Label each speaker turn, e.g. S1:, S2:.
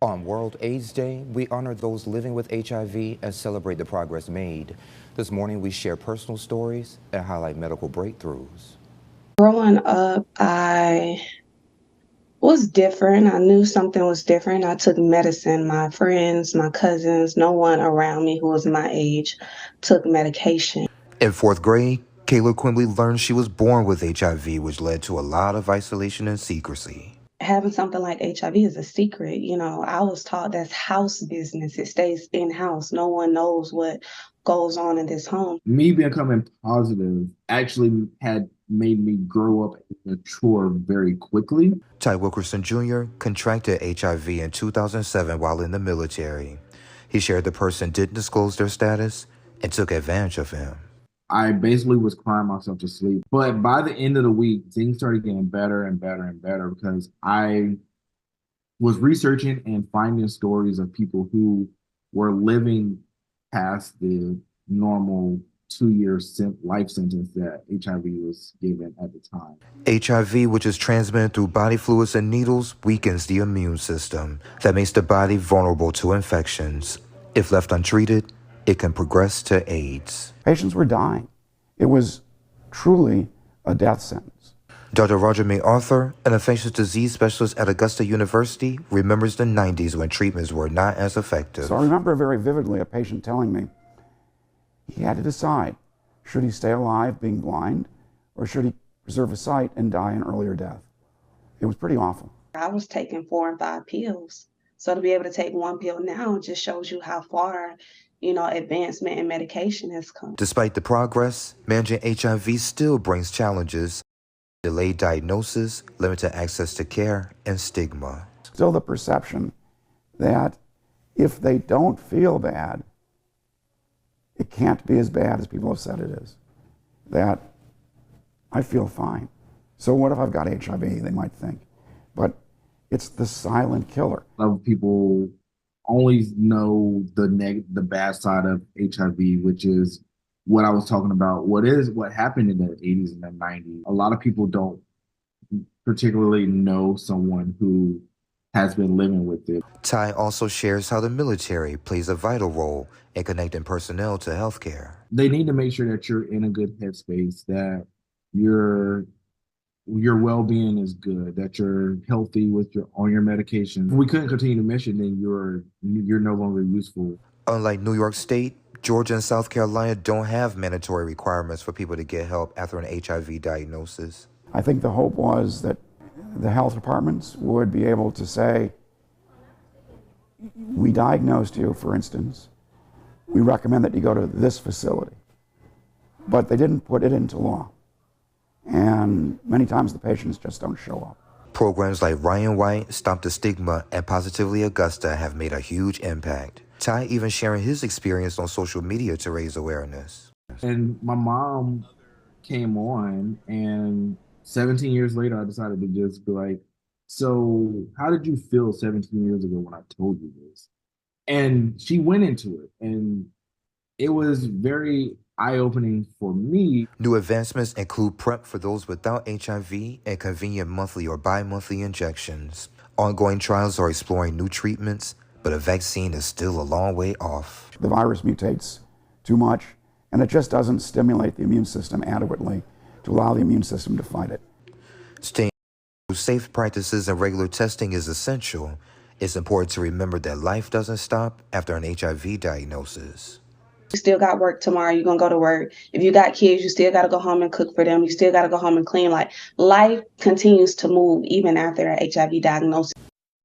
S1: On World AIDS Day, we honor those living with HIV and celebrate the progress made. This morning, we share personal stories and highlight medical breakthroughs.
S2: Growing up, I was different. I knew something was different. I took medicine. My friends, my cousins, no one around me who was my age took medication.
S1: In fourth grade, Kayla Quimbley learned she was born with HIV, which led to a lot of isolation and secrecy.
S2: Having something like HIV is a secret. I was taught that's house business. It stays in house. No one knows what goes on in this home.
S3: Me becoming positive actually had made me grow up and mature very quickly.
S1: Ty Wilkerson Jr. contracted HIV in 2007 while in the military. He shared the person didn't disclose their status and took advantage of him.
S3: I basically was crying myself to sleep. But by the end of the week, things started getting better and better and better because I was researching and finding stories of people who were living past the normal 2-year life sentence that HIV was given at the time.
S1: HIV, which is transmitted through body fluids and needles, weakens the immune system. That makes the body vulnerable to infections. If left untreated, it can progress to AIDS.
S4: Patients were dying. It was truly a death sentence.
S1: Dr. Roger May Arthur, an infectious disease specialist at Augusta University, remembers the 90s when treatments were not as effective.
S4: So I remember very vividly a patient telling me he had to decide, should he stay alive being blind, or should he preserve his sight and die an earlier death? It was pretty awful.
S2: I was taking 4 and 5 pills. So to be able to take one pill now just shows you how far advancement in medication has come.
S1: Despite the progress, managing HIV still brings challenges: delayed diagnosis, limited access to care, and stigma.
S4: Still the perception that if they don't feel bad, it can't be as bad as people have said it is. That I feel fine. So what if I've got HIV, they might think. But it's the silent killer.
S3: A lot of people only know the bad side of HIV, which is what I was talking about. What happened in the 80s and the 90s. A lot of people don't particularly know someone who has been living with it.
S1: Ty also shares how the military plays a vital role in connecting personnel to healthcare.
S3: They need to make sure that you're in a good headspace, that your well-being is good, that you're healthy on your medication. If we couldn't continue the mission, then you're no longer useful.
S1: Unlike New York State, Georgia and South Carolina don't have mandatory requirements for people to get help after an HIV diagnosis.
S4: I think the hope was that the health departments would be able to say, we diagnosed you, for instance, we recommend that you go to this facility. But they didn't put it into law. And many times the patients just don't show up.
S1: Programs like Ryan White, Stop the Stigma, and Positively Augusta have made a huge impact. Ty even sharing his experience on social media to raise awareness.
S3: And my mom came on, and 17 years later, I decided to just be like, so how did you feel 17 years ago when I told you this? And she went into it, and it was very eye-opening for me.
S1: New advancements include PrEP for those without HIV and convenient monthly or bi-monthly injections. Ongoing trials are exploring new treatments, but a vaccine is still a long way off.
S4: The virus mutates too much, and it just doesn't stimulate the immune system adequately to allow the immune system to fight it.
S1: Staying with safe practices and regular testing is essential. It's important to remember that life doesn't stop after an HIV diagnosis.
S2: You still got work tomorrow. You're going to go to work. If you got kids, you still got to go home and cook for them. You still got to go home and clean. Like, life continues to move even after an HIV diagnosis.